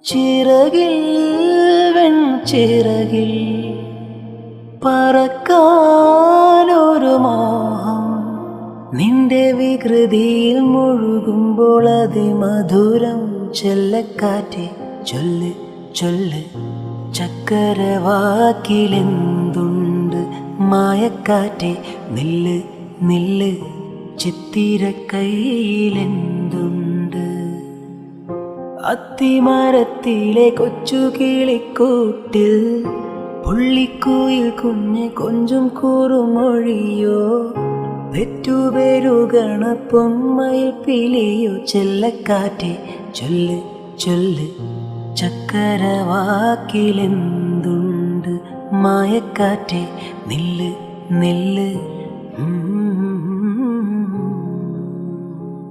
ചിറകിൽ വെൺചിറകിൽ പറക്കാനൊരു മോഹം നിന്റെ വികൃതിയിൽ മുഴുകുമ്പോൾ അതിമധുരം ചെല്ലക്കാറ്റെ ചൊല്ല് ചൊല്ല് ചക്കരവാക്കിലെന്തുണ്ട് മായക്കാറ്റെ നില്ല് നില്ല് ചിത്തിരക്കൈയിലെന്തുണ്ട് അത്തിമരത്തിലെ കൊച്ചു കിളിക്കൂട്ടിൽ പുള്ളിക്കുയിൽ കുഞ്ഞ് കൊഞ്ചും കൂറുമൊഴിയോ പെറ്റുപെരുകണ പൊന്മയിൽ പിലിയോ ചെല്ലക്കാറ്റെ ചൊല്ല് ചൊല്ല് ചക്കരവാക്കിലെന്തുണ്ട് മായക്കാറ്റെ നില്ല് നില്ല്